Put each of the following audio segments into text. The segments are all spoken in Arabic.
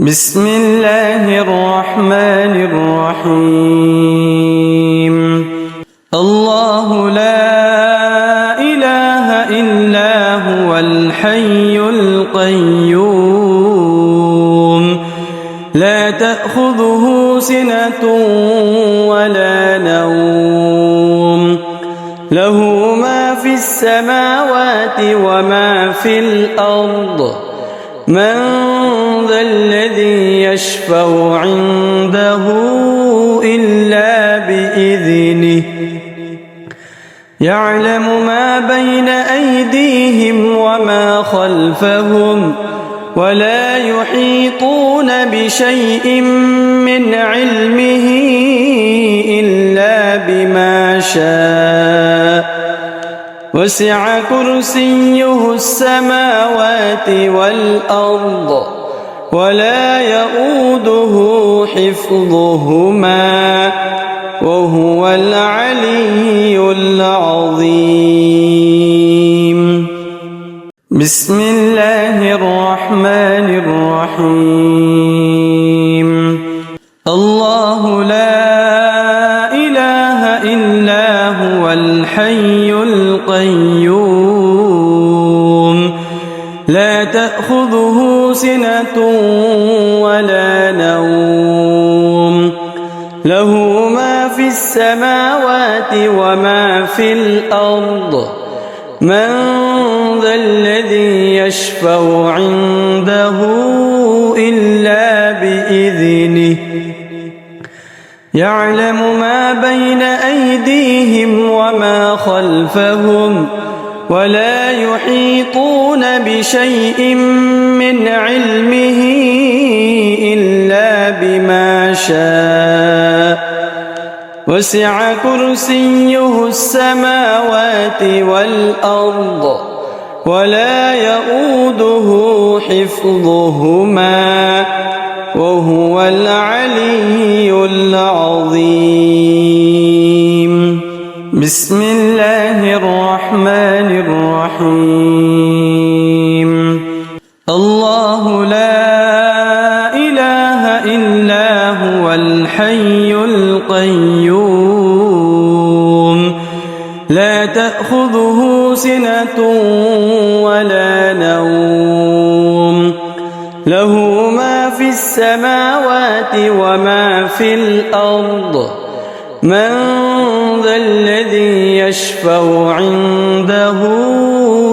بسم الله الرحمن الرحيم. الله لا إله إلا هو الحي القيوم لا تأخذه سنة ولا نوم له ما في السماوات وما في الأرض من ذا الذي يشفع عنده إلا بإذنه يعلم ما بين أيديهم وما خلفهم ولا يحيطون بشيء من علمه إلا بما شاء وسع كرسيه السماوات والأرض ولا يؤوده حفظهما وهو العلي العظيم. بسم الله الرحمن الرحيم. الله لا إله إلا هو الحي القيوم لا تأخذه سنة ولا نوم له ما في السماوات وما في الأرض من ذا الذي يشفع عنده إلا بإذنه يعلم ما بين أيديهم وما خلفهم ولا يحيطون بشيء من علمه إلا بما شاء وسع كرسيه السماوات والأرض ولا يؤوده حفظهما وهو العلي العظيم. بسم الله الرحمن الرحيم. الله لا إله إلا هو الحي القيوم لا تأخذه سنة ولا نوم له ما في السماوات وما في الأرض من ذا الذي يشفع عنده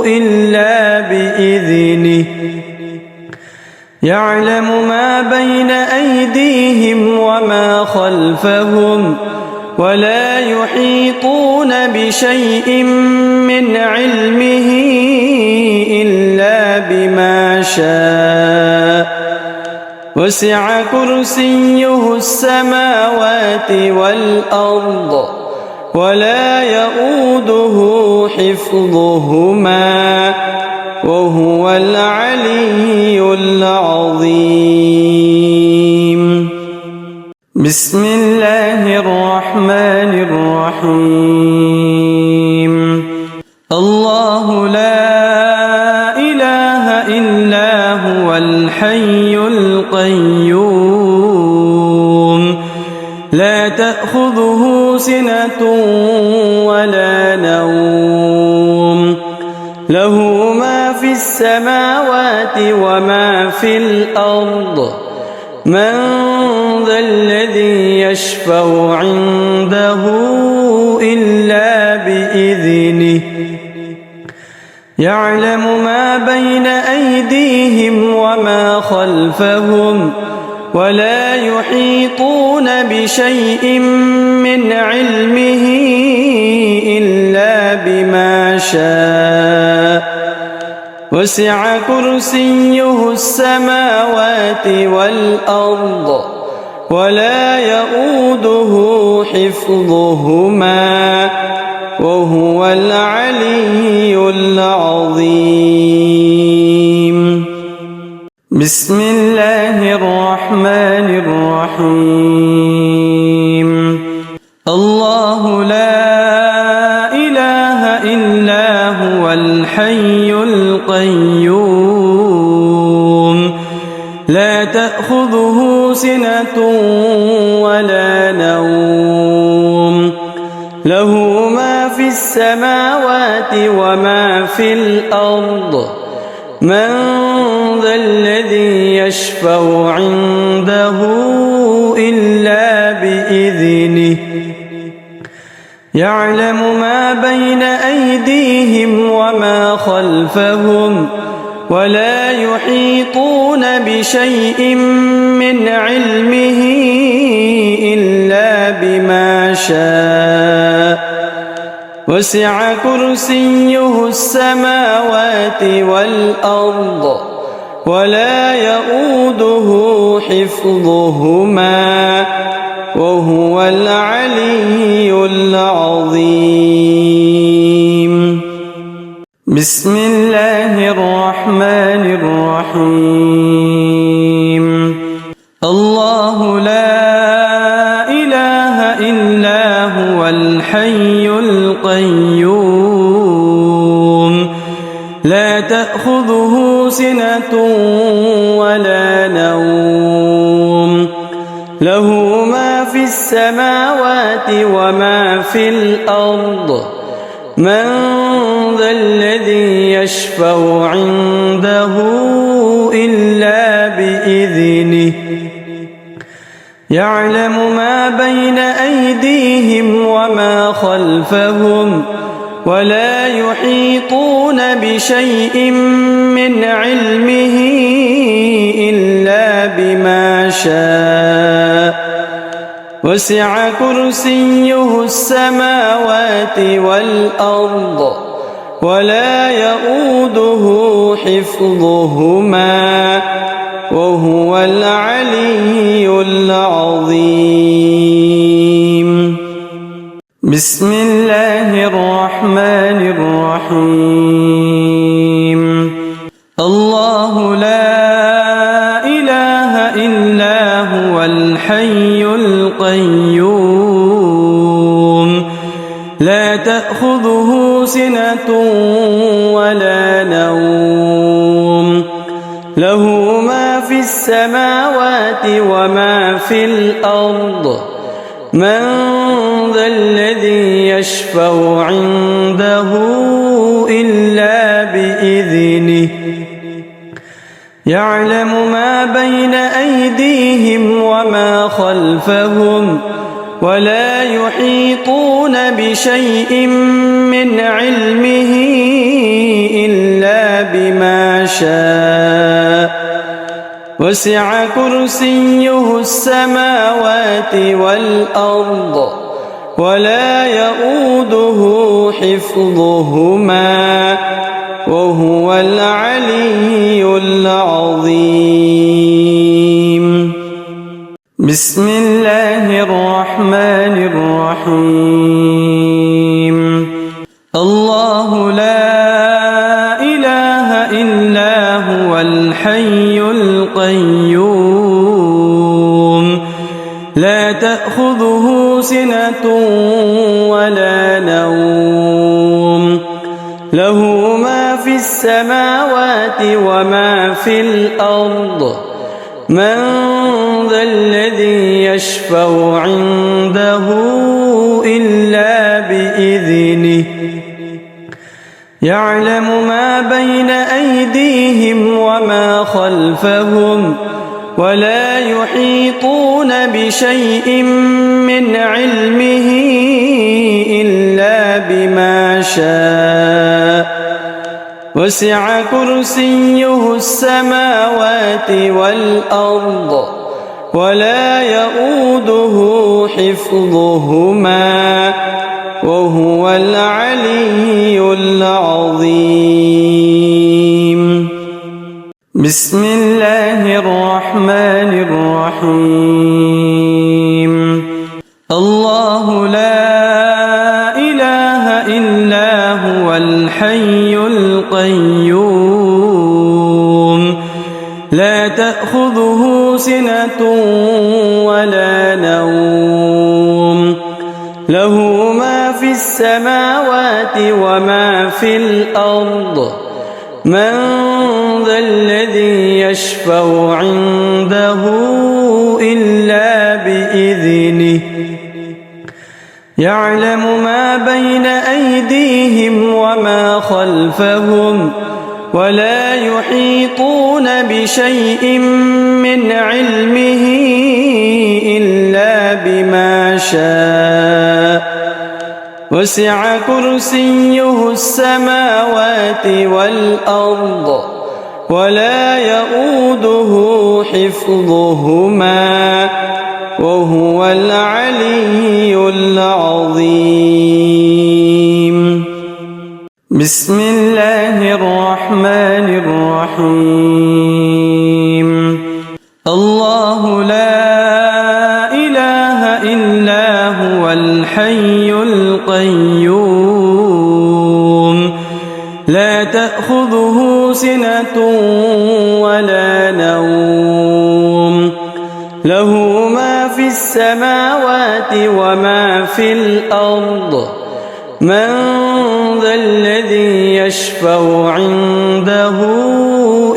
إلا بإذنه يعلم ما بين أيديهم وما خلفهم ولا يحيطون بشيء من علمه إلا بما شاء وسع كرسيه السماوات والأرض ولا يؤوده حفظهما وهو العلي العظيم. بسم الله الرحمن الرحيم. الله لا إله إلا هو الحي القيوم لا تأخذه سنة ولا نوم له ما في السماوات وما في الأرض من ذا الذي يشفع عنده إلا بإذنه يعلم ما بين أيديهم وما خلفهم ولا يحيطون بشيء من علمه إلا بما شاء وسع كرسيه السماوات والأرض ولا يؤوده حفظهما وهو العلي العظيم. بسم الله الرحمن الرحيم. الله لا إله إلا هو الحي القيوم لا تأخذه تأخذه سنة ولا نوم له ما في السماوات وما في الأرض من ذا الذي يشفع عنده إلا بإذنه يعلم ما بين أيديهم وما خلفهم ولا يحيطون بشيء من علمه إلا بما شاء وسع كرسيه السماوات والأرض ولا يؤوده حفظهما وهو العلي العظيم. بسم الله الرحمن الرحيم. الله لا إله إلا هو الحي القيوم لا تأخذه سنة ولا نوم له ما في السماوات وما في الأرض من ذا الذي يشفع عنده إلا بإذنه يعلم ما بين أيديهم وما خلفهم ولا يحيطون بشيء من علمه إلا بما شاء وسع كرسيه السماوات والأرض ولا يؤوده حفظهما وهو العلي العظيم. بسم الله الرحمن الرحيم. الله لا إله إلا هو الحي القيوم لا تأخذه سنة ولا نوم له ما في السماوات وما في الأرض من ذا الذي يشفع عنده إلا بإذنه يعلم ما بين أيديهم وما خلفهم ولا يحيطون بشيء من علمه إلا بما شاء وسع كرسيه السماوات والأرض ولا يؤوده حفظهما وهو العلي العظيم. بسم الله الرحمن الرحيم. الله لا إله إلا هو الحي القيوم لا تأخذه سنة ولا نوم له ما في السماوات وما في الأرض من ذا الذي يشفع عنده إلا بإذنه يعلم ما بين أيديهم وما خلفهم ولا يحيطون بشيء من علمه إلا بما شاء وسع كرسيه السماوات والأرض ولا يؤوده حفظهما وهو العلي العظيم. بسم الله الرحمن الرحيم. الله لا إله إلا هو الحي القيوم لا تأخذه سنة ولا نوم له ما في السماوات وما في الأرض من ذا الذي يشفع عنده إلا بإذنه يعلم ما بين أيديهم وما خلفهم ولا يحيطون بشيء من علمه إلا بما شاء وسع كرسيه السماوات والأرض ولا يؤوده حفظهما وهو العلي العظيم. بسم الله الرحمن الرحيم. الله لا إله إلا هو الحي القيوم لا تأخذه سنة ولا نوم له ما في السماوات وما في الأرض من ذا الذي يشفع عنده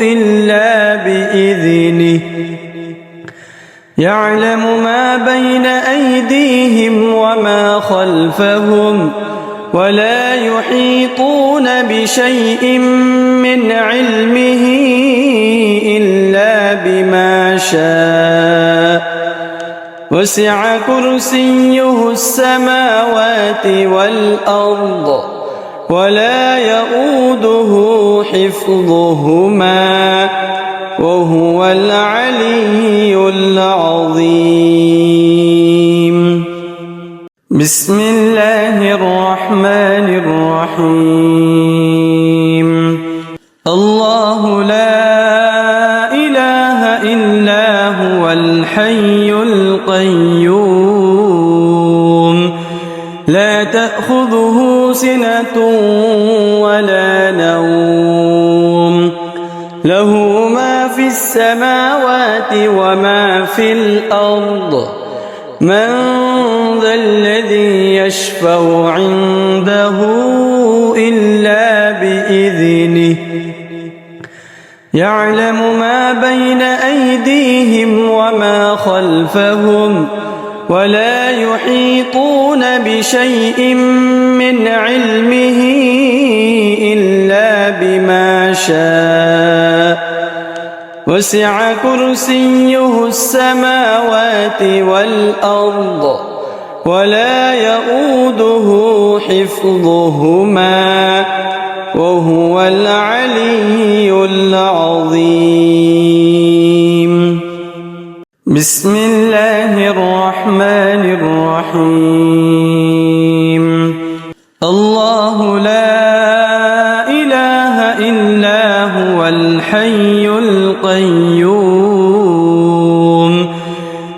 إلا بإذنه يعلم ما بين أيديهم وما خلفهم ولا يحيطون بشيء من علمه إلا بما شاء وسع كرسيه السماوات والأرض ولا يؤوده حفظهما وهو العلي العظيم. بسم الله الرحمن الرحيم. الله لا إله إلا هو الحي القيوم لا تأخذه سنة ولا نوم له ما في السماوات وما في الأرض من ذا الذي يشفع عنده إلا بإذنه يعلم ما بين أيديهم وما خلفهم ولا يحيطون بشيء من علمه إلا بما شاء وسع كرسيه السماوات والأرض ولا يؤوده حفظهما وهو العلي العظيم. بسم الله الرحمن الرحيم. الله لا إله إلا هو الحي القيوم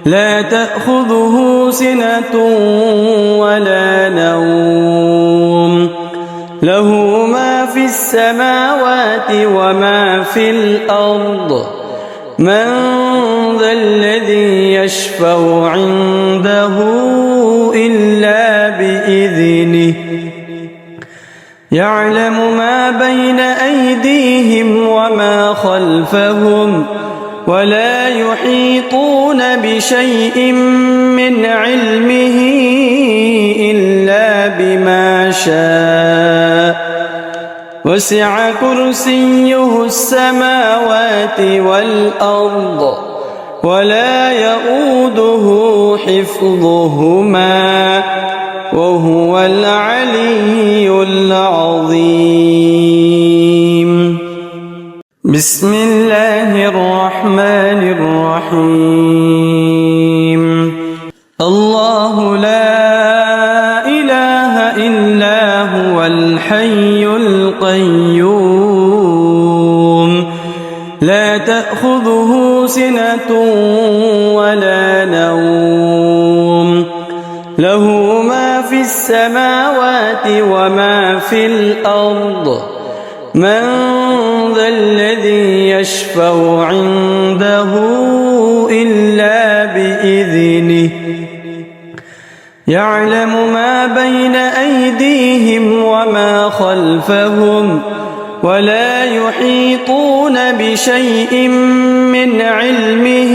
لا تأخذه سنة ولا نوم له ما في السماوات وما في الأرض من ذا الذي يشفع عنده إلا بإذنه يعلم ما بين أيديهم وما خلفهم ولا يحيطون بشيء من علمه إلا بما شاء وسع كرسيه السماوات والأرض ولا يؤوده حفظهما وهو العلي العظيم. بسم الله الرحمن الرحيم. الله لا إله إلا هو الحي القيوم لا تأخذه سنة ولا نوم له ما في السماوات وما في الأرض من ذا الذي يشفع عنده إلا بإذنه يعلم ما بين أيديهم وما خلفهم ولا يحيطون بشيء من علمه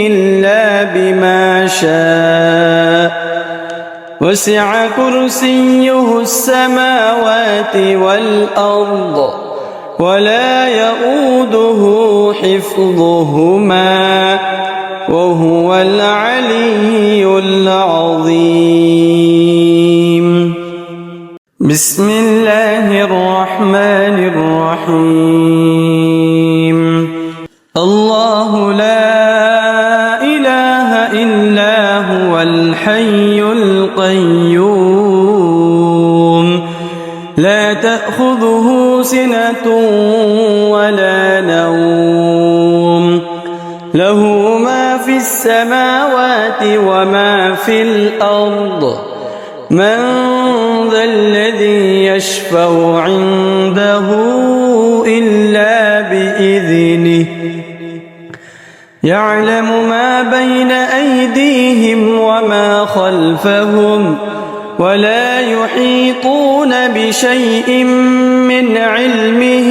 إلا بما شاء وسع كرسيه السماوات والأرض ولا يؤوده حفظهما وهو العلي العظيم. بسم الله الرحمن الرحيم. الله لا إله إلا هو الحي القيوم لا تأخذه سنة ولا نوم له ما في السماوات وما في الأرض من ذا الذي يشفع عنده إلا بإذنه يعلم ما بين أيديهم وما خلفهم ولا يحيطون بشيء من علمه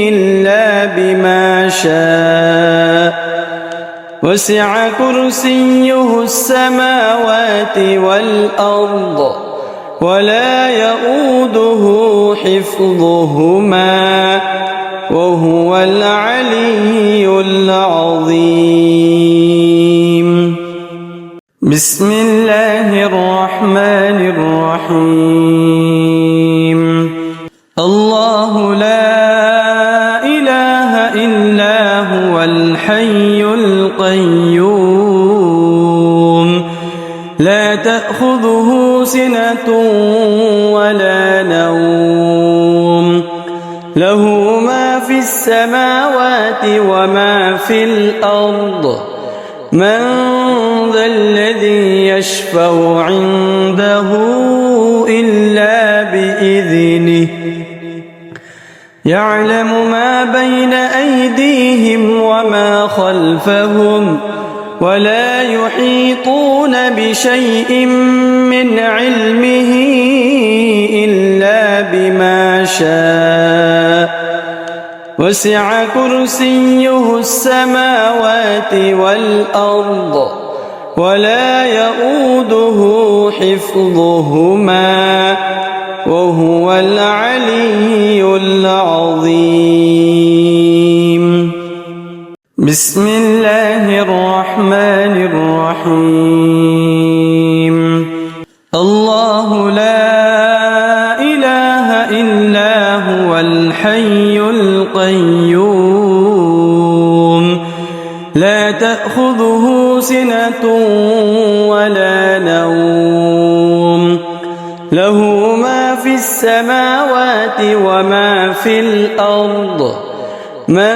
إلا بما شاء وسع كرسيه السماوات والأرض ولا يؤوده حفظهما وهو العلي العظيم. بسم الله الرحمن الرحيم. الله لا إله إلا هو الحي القيوم لا تأخذه سنة ولا نوم له ما في السماوات وما في الأرض من ذا الذي يشفع عنده إلا بإذنه يعلم ما بين أيديهم وما خلفهم ولا يحيطون بشيء من علمه إلا بما شاء وسع كرسيه السماوات والأرض ولا يؤوده حفظهما وهو العلي العظيم. بسم الله الرحمن الرحيم. الله لا إله إلا هو الحي القيوم لا تأخذه سنة ولا نوم له ما في السماوات وما في الأرض من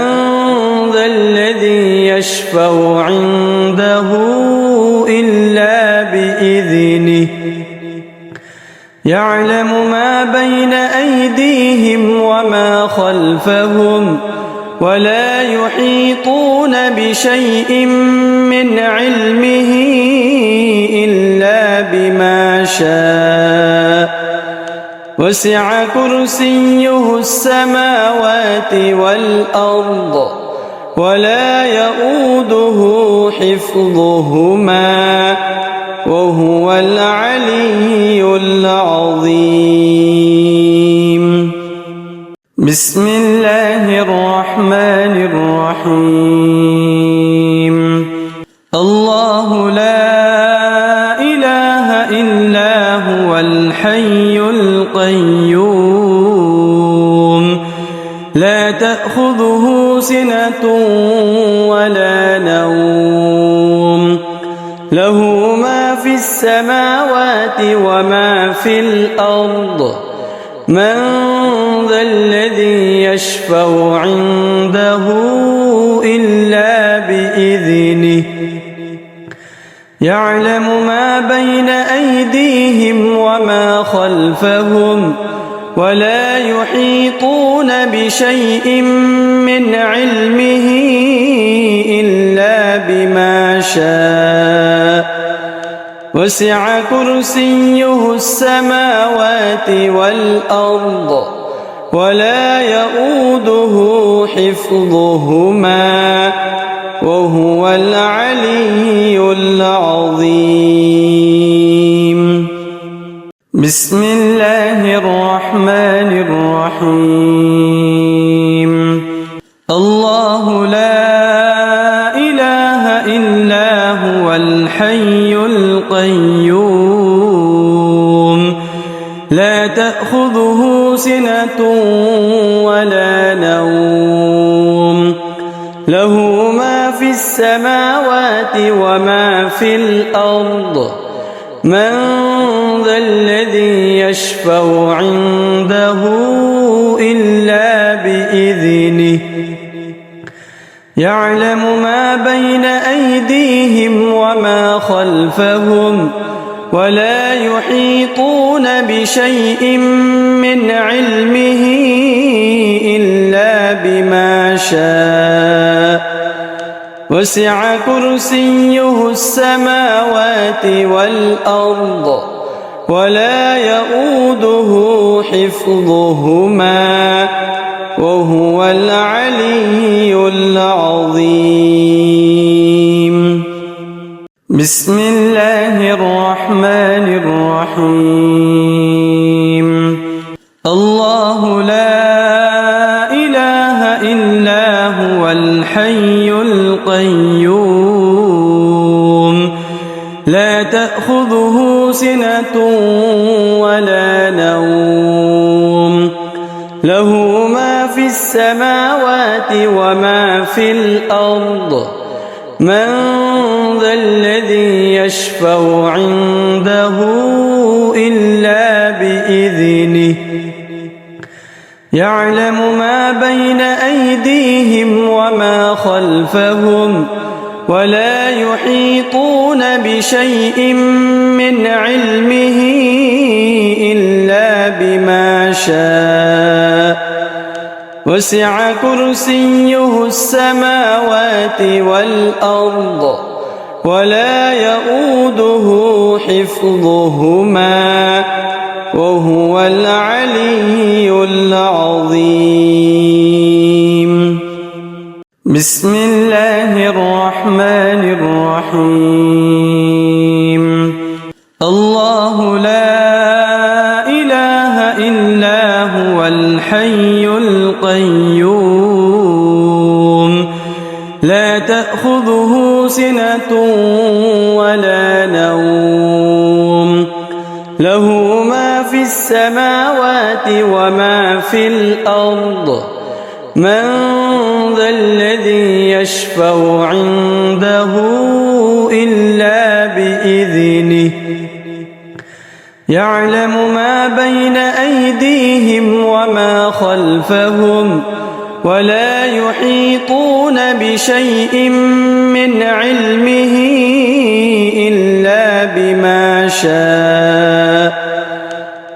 ذا الذي يشفع عنده إلا بإذنه يعلم ما بين أيديهم وما خلفهم ولا يحيطون بشيء من علمه إلا بما شاء وسع كرسيه السماوات والأرض ولا يؤوده حفظهما وهو العلي العظيم. بسم الله الرحمن الرحيم. الله لا إله إلا هو الحي القيوم لا تأخذه سنة ولا نوم له ما في السماوات وما في الأرض من ذا الذي يشفع عنده إلا بإذنه يعلم ما بين أيديهم وما خلفهم ولا يحيطون بشيء من علمه إلا بما شاء وسع كرسيه السماوات والأرض ولا يؤوده حفظهما وهو العلي العظيم. بسم الله الرحمن الرحيم. الله لا إله إلا هو الحي القيوم لا تأخذه سنة ولا نوم له ما في السماوات وما في الأرض من ذا الذي يشفع عنده إلا بإذنه يعلم ما بين أيديهم وما خلفهم ولا يحيطون بشيء من علمه إلا بما شاء وسع كرسيه السماوات والأرض ولا يؤوده حفظهما وهو العلي العظيم. بسم الله الرحمن الرحيم. الله لا إله إلا هو الحي القيوم لا تأخذه سنة ولا نوم له ما في السماوات وما في الأرض من ذا الذي يشفع عنده إلا بإذنه يعلم ما بين أيديهم وما خلفهم ولا يحيطون بشيء من علمه إلا بما شاء وسع كرسيه السماوات والأرض ولا يؤوده حفظهما وهو العلي العظيم. بسم الله الرحمن الرحيم. الله لا إله إلا هو الحي القيوم لا تأخذه سنة ولا نوم له ما في السماوات وما في الأرض من ذا الذي يشفع عنده إلا بإذنه يعلم ما بين أيديهم وما خلفهم ولا يحيطون بشيء من علمه إلا بما شاء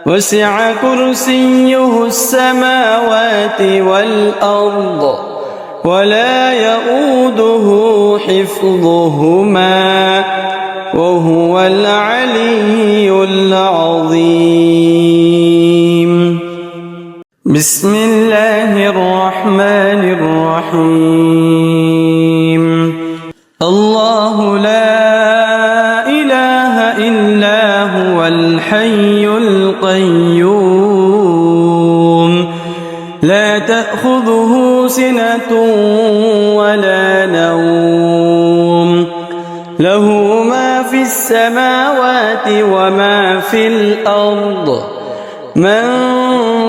وسع كرسيه السماوات والأرض ولا يؤوده حفظهما وهو العلي العظيم. بسم الله الرحمن الرحيم. الله لا إله إلا هو الحي القيوم لا تأخذه سنة ولا نوم له ما في السماوات وما في الأرض من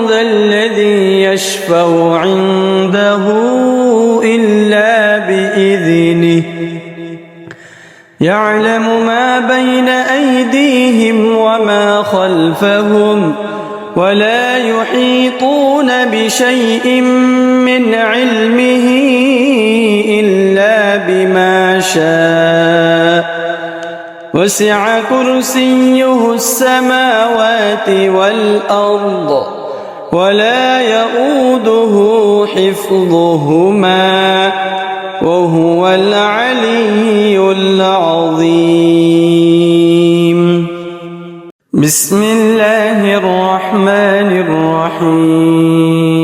ذا الذي يشفع عنده إلا بإذنه يعلم ما بين أيديهم وما خلفهم ولا يحيطون بشيء من علمه إلا بما شاء وسع كرسيه السماوات والأرض ولا يؤوده حفظهما وهو العلي العظيم. بسم الله الرحمن الرحيم.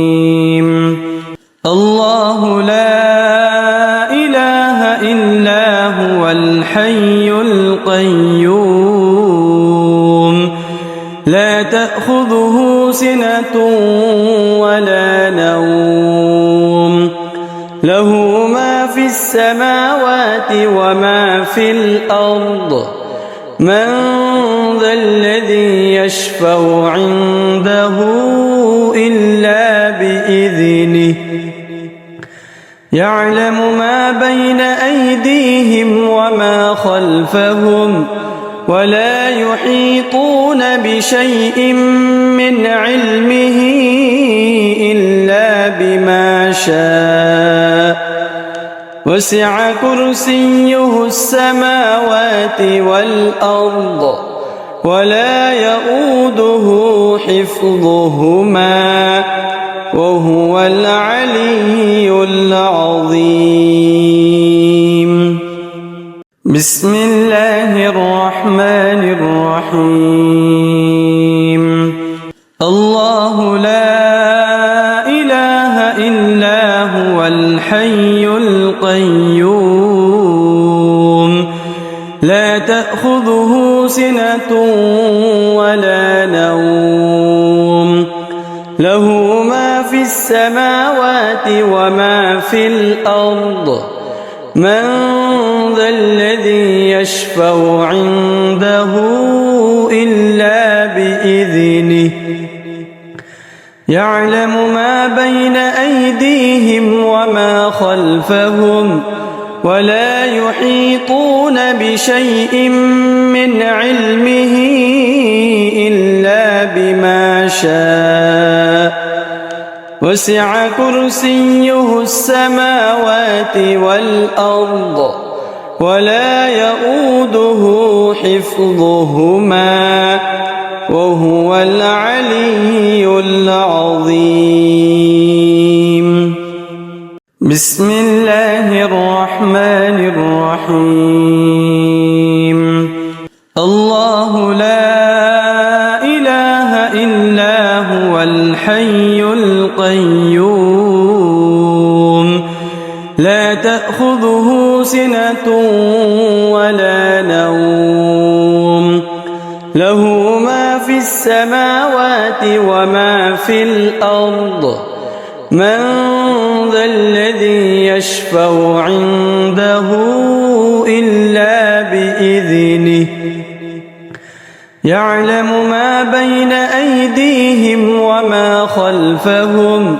هو الحي القيوم لا تأخذه سنة ولا نوم له ما في السماوات وما في الأرض من ذا الذي يشفع عنده إلا بإذنه يعلم ما بين أيديهم وما خلفهم ولا يحيطون بشيء من علمه إلا بما شاء وسع كرسيه السماوات والأرض ولا يؤوده حفظهما وهو العلي العظيم بسم الله الرحمن الرحيم الله لا إله إلا هو الحي القيوم لا تأخذه سنة ولا نوم له ما في السماوات وما في الأرض من ذا الذي يشفع عنده إلا بإذنه يعلم ما بين أيديهم وما خلفهم ولا يحيطون بشيء من علمه إلا بما شاء وسع كرسيه السماوات والأرض ولا يؤوده حفظهما وهو العلي العظيم بسم الله الرحمن الرحيم الله لا إله إلا هو الحي القيوم لا تأخذه سنة ولا نوم له ما في السماوات وما في الأرض من ذا الذي يشفع عنده إلا بإذنه يعلم ما بين أيديهم وما خلفهم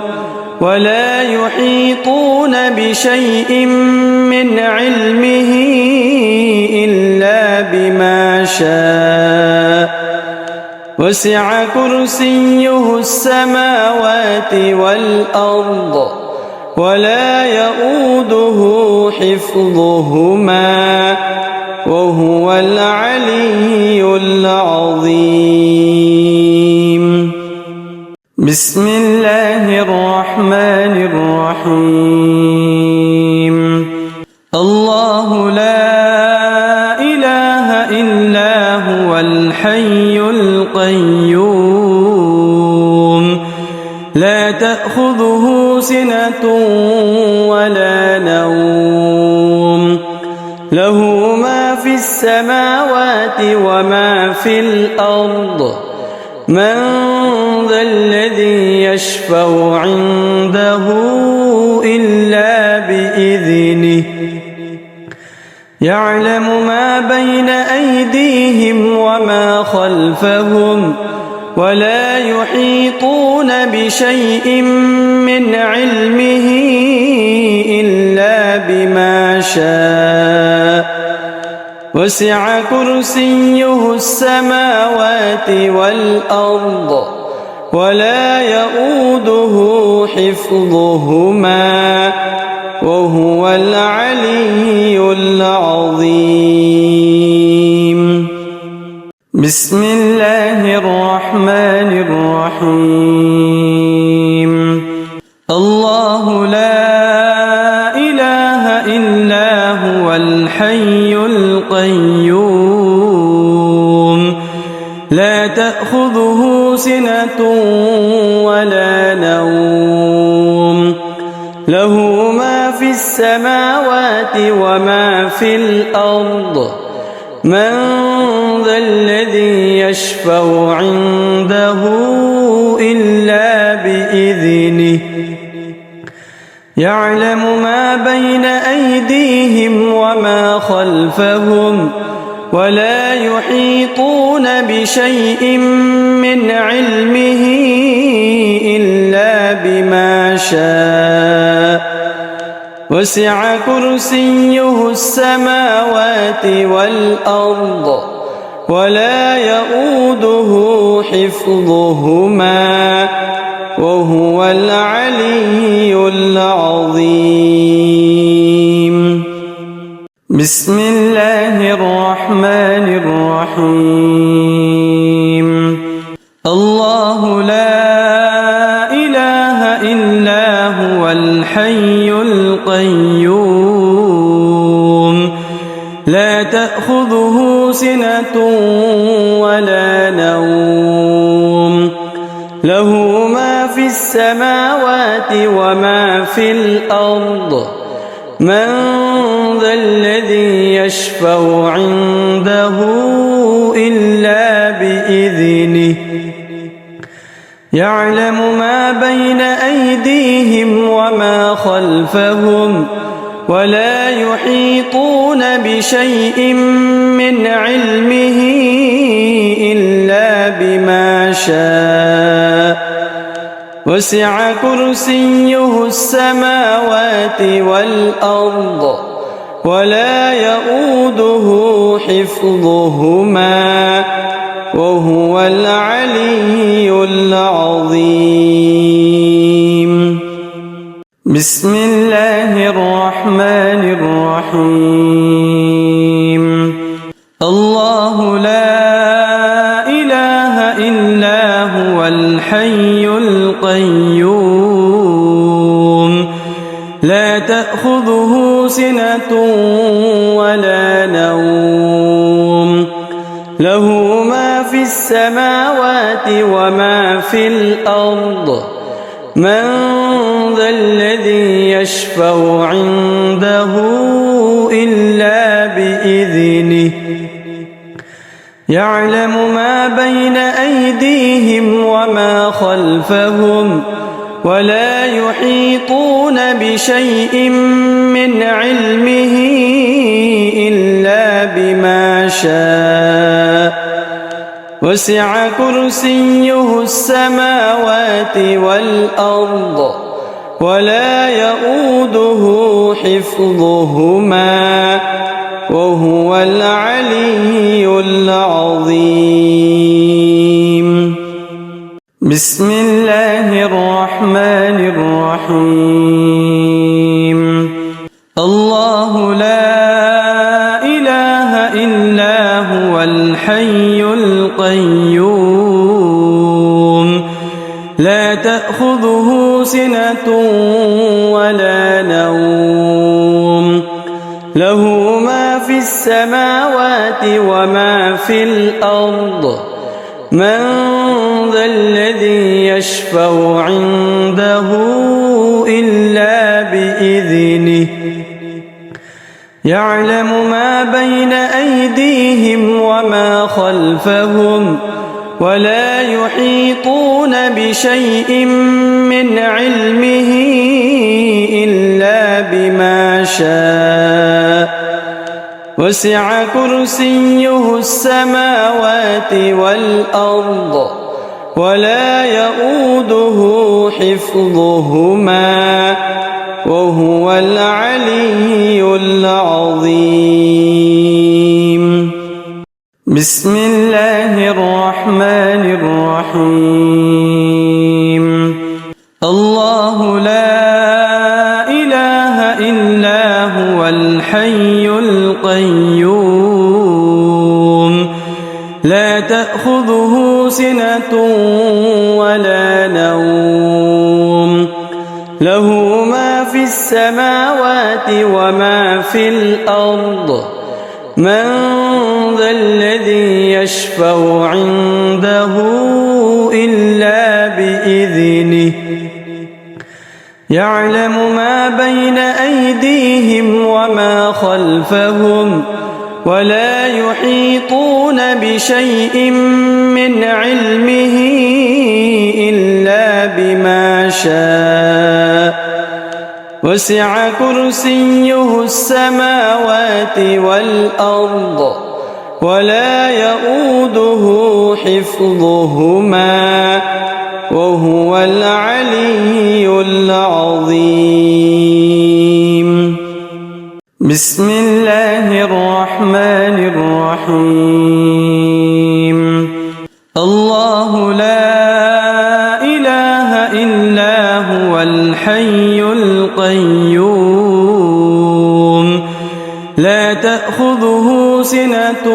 ولا يحيطون بشيء من علمه إلا بما شاء وسع كرسيه السماوات والأرض ولا يؤوده حفظهما وهو العلي العظيم بسم الله الرحمن الرحيم الله لا إله إلا هو الحي القيوم لا تأخذه سنة ولا نوم له ما في السماوات وما في الأرض من ذا الذي يشفع عنده إلا بإذنه يعلم ما بين أيديهم وما خلفهم ولا يحيطون بشيء من علمه إلا بما شاء وسع كرسيه السماوات والأرض ولا يؤوده حفظهما وهو العلي العظيم بسم الله الرحمن الرحيم الله لا إله إلا هو الحي القيوم لا تأخذه سنة ولا نوم له ما في السماوات وما في في الأرض من ذا الذي يشفع عنده إلا بإذنه يعلم ما بين أيديهم وما خلفهم ولا يحيطون بشيء من علمه إلا بما شاء وسع كرسيه السماوات والأرض ولا يؤوده حفظهما وهو العلي العظيم. بسم الله الرحمن الرحيم. الله لا إله إلا هو الحي القيوم لا تأخذه سنة ولا نوم له ما في السماوات وما في الأرض من ذا الذي يشفع عنده إلا بإذنه يعلم ما بين أيديهم وما خلفهم ولا يحيطون بشيء من علمه إلا بما شاء وسع كرسيه السماوات والأرض ولا يؤوده حفظهما وهو العلي العظيم. بسم الله الرحمن الرحيم. الله لا إله إلا هو الحي القيوم لا تأخذه سنة ولا نوم له ما في السماوات وما في الأرض من ذا الذي يشفع عنده إلا بإذنه يعلم ما بين أيديهم وما خلفهم ولا يحيطون بشيء من علمه إلا بما شاء وسع كرسيه السماوات والأرض ولا يؤوده حفظهما وهو العلي العظيم. بسم الله الرحمن الرحيم. الله لا إله إلا هو الحي القيوم لا تأخذه سنة ولا نوم له ما في السماوات وما في الأرض من ذا الذي يشفع عنده إلا بإذنه يعلم ما بين أيديهم وما خلفهم ولا يحيطون بشيء من علمه إلا بما شاء وسع كرسيه السماوات والأرض ولا يؤوده حفظهما وهو العلي العظيم. بسم الله الرحمن الرحيم. الله لا إله إلا هو الحي القيوم لا تأخذه سنة ولا نوم له ما في السماوات وما في الأرض من ذا الذي يشفع عنده إلا بإذنه يعلم ما بين أيديهم وما خلفهم ولا يحيطون بشيء من علمه إلا بما شاء وسع كرسيه السماوات والأرض ولا يؤوده حفظهما وهو العلي العظيم. بسم الله الرحمن الرحيم. الله لا إله إلا هو الحي القيوم لا تأخذه سنة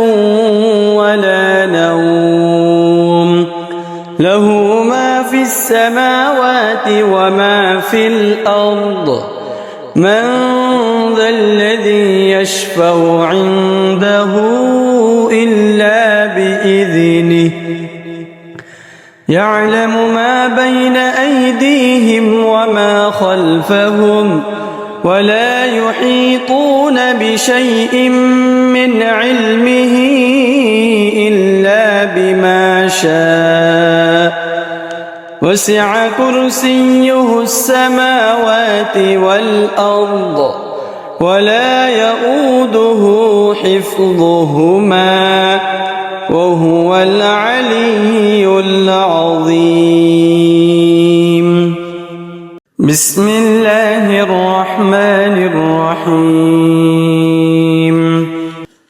ولا نوم له ما في السماوات وما في الأرض من ذا الذي يشفع عنده إلا بإذنه يعلم ما بين أيديهم وما خلفهم ولا يحيطون بشيء من علمه إلا بما شاء وسع كرسيه السماوات والأرض ولا يؤوده حفظهما وهو العلي العظيم. بسم الله الرحمن الرحيم.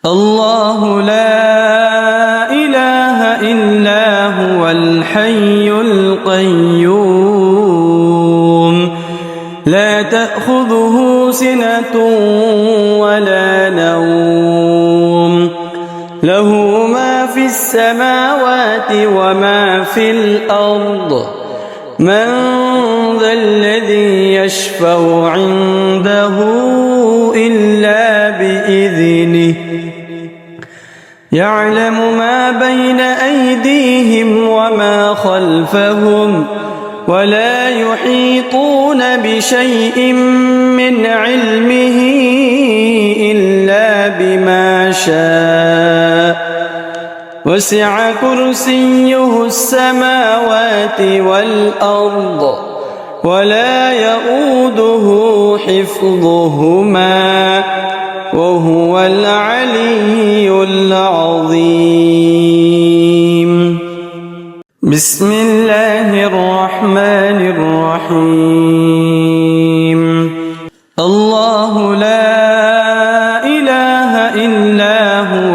الله لا إله إلا هو الحي القيوم لا تأخذه سنة ولا نوم له ما في السماوات وما في الأرض من ذا الذي يشفع عنده إلا بإذنه يعلم ما بين أيديهم وما خلفهم ولا يحيطون بشيء من علمه إلا بما شاء وسع كرسيه السماوات والأرض ولا يؤوده حفظهما وهو العلي العظيم. بسم الله الرحمن الرحيم. الله لا إله إلا هو